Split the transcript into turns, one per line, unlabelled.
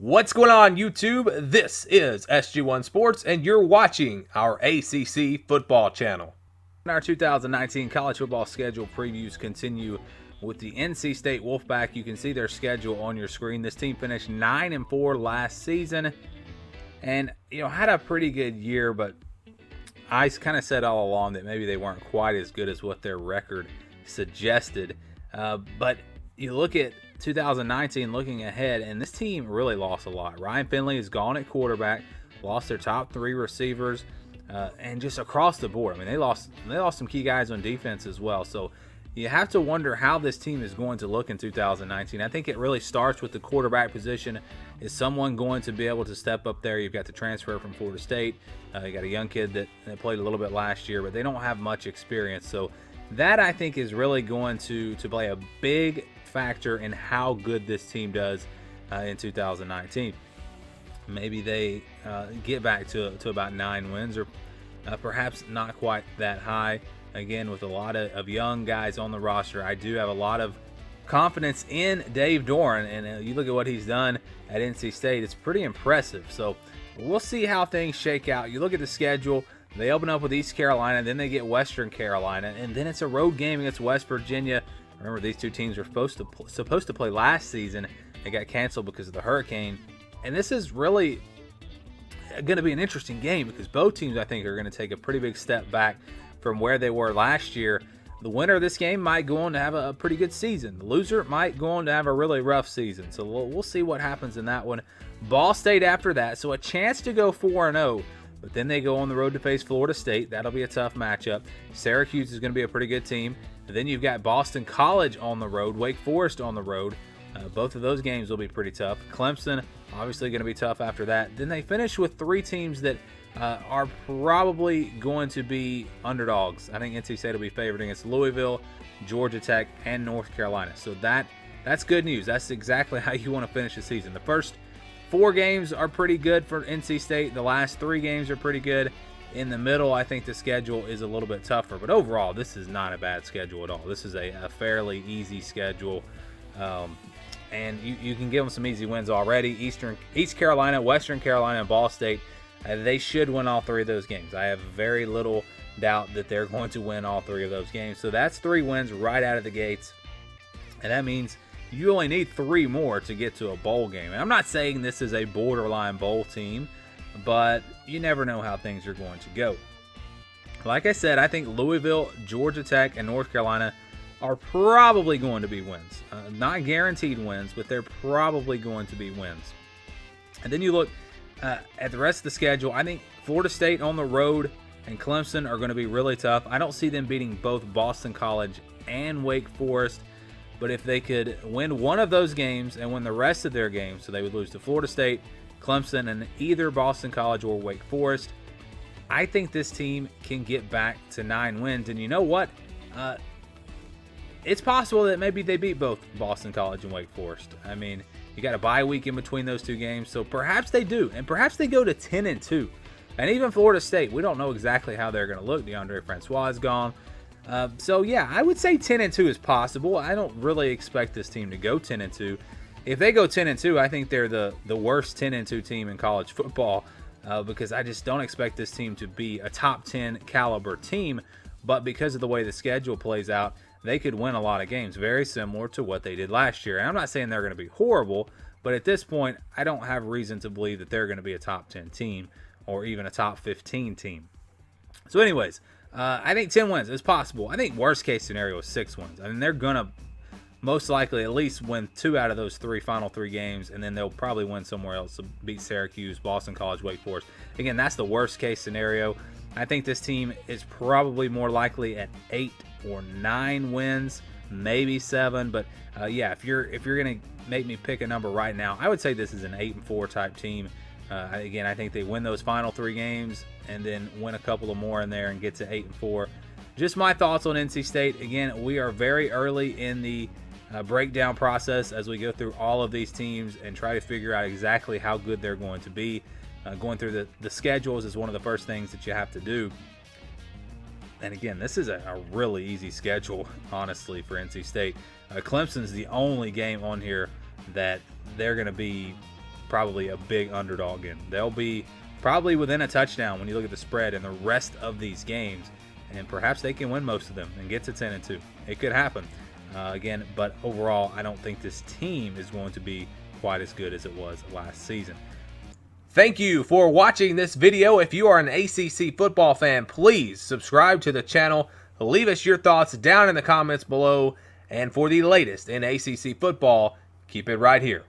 What's going on, YouTube? This is SG1 Sports, and you're watching our ACC football channel. Our 2019 college football schedule previews continue with the NC State Wolfpack. You can see their schedule on your screen. This team finished 9-4 last season, and had a pretty good year, but I kind of said all along that maybe they weren't quite as good as what their record suggested. But you look at 2019 looking ahead, and this team really lost a lot. Ryan Finley is gone at quarterback, lost their top three receivers, and just across the board. I mean, they lost some key guys on defense as well. So you have to wonder how this team is going to look in 2019. I think it really starts with the quarterback position. Is someone going to be able to step up there? You've got the transfer from Florida State. You got a young kid that played a little bit last year, but they don't have much experience. So that, I think, is really going to play a big factor in how good this team does in 2019. Maybe they get back to about 9 wins, or perhaps not quite that high. Again, with a lot of young guys on the roster, I do have a lot of confidence in Dave Doeren, and you look at what he's done at NC State, it's pretty impressive. So we'll see how things shake out. You look at the schedule, they open up with East Carolina, then they get Western Carolina, and then it's a road game against West Virginia. Remember, these two teams were supposed to play last season. They got canceled because of the hurricane, and this is really going to be an interesting game because both teams, I think, are going to take a pretty big step back from where they were last year. The winner of this game might go on to have a pretty good season. The loser might go on to have a really rough season. So we'll see what happens in that one. Ball State after that, so a chance to go 4-0. But then they go on the road to face Florida State. That'll be a tough matchup. Syracuse is going to be a pretty good team. And then you've got Boston College on the road, Wake Forest on the road. Both of those games will be pretty tough. Clemson, obviously going to be tough after that. Then they finish with 3 teams that are probably going to be underdogs. I think NC State will be favored against Louisville, Georgia Tech, and North Carolina. So that's good news. That's exactly how you want to finish the season. The first 4 games are pretty good for NC State. The last 3 games are pretty good. In the middle, I think the schedule is a little bit tougher. But overall, this is not a bad schedule at all. This is a fairly easy schedule. And you can give them some easy wins already. East Carolina, Western Carolina, and Ball State, they should win all 3 of those games. I have very little doubt that they're going to win all 3 of those games. So that's 3 wins right out of the gates. And that means you only need 3 more to get to a bowl game. And I'm not saying this is a borderline bowl team, but you never know how things are going to go. Like I said, I think Louisville, Georgia Tech, and North Carolina are probably going to be wins. Not guaranteed wins, but they're probably going to be wins. And then you look at the rest of the schedule. I think Florida State on the road and Clemson are going to be really tough. I don't see them beating both Boston College and Wake Forest. But if they could win one of those games and win the rest of their games, so they would lose to Florida State, Clemson, and either Boston College or Wake Forest, I think this team can get back to 9 wins. And you know what? It's possible that maybe they beat both Boston College and Wake Forest. I mean, you got a bye week in between those 2 games, so perhaps they do. And perhaps they go to 10-2. And even Florida State, we don't know exactly how they're going to look. DeAndre Francois is gone. So yeah, I would say 10-2 is possible. I don't really expect this team to go 10-2. If they go 10-2, I think they're the worst 10-2 team in college football, because I just don't expect this team to be a top 10 caliber team. But because of the way the schedule plays out, they could win a lot of games, very similar to what they did last year. And I'm not saying they're going to be horrible, but at this point, I don't have reason to believe that they're going to be a top 10 team or even a top 15 team. So anyways, I think 10 wins is possible. I think worst case scenario is 6 wins. I mean, they're going to most likely at least win 2 out of those final 3 games, and then they'll probably win somewhere else to beat Syracuse, Boston College, Wake Forest. Again, that's the worst case scenario. I think this team is probably more likely at 8 or 9 wins, maybe 7. But yeah, if you're going to make me pick a number right now, I would say this is an 8-4 type team. Again, I think they win those final 3 games and then win a couple of more in there and get to 8-4. Just my thoughts on NC State. Again, we are very early in the breakdown process as we go through all of these teams and try to figure out exactly how good they're going to be. Going through the schedules is one of the first things that you have to do. And again, this is a really easy schedule, honestly, for NC State. Clemson's the only game on here that they're going to be probably a big underdog in. They'll be probably within a touchdown when you look at the spread in the rest of these games, and perhaps they can win most of them and get to 10-2. It could happen again, but overall, I don't think this team is going to be quite as good as it was last season. Thank you for watching this video. If you are an ACC football fan, please subscribe to the channel. Leave us your thoughts down in the comments below. And for the latest in ACC football, keep it right here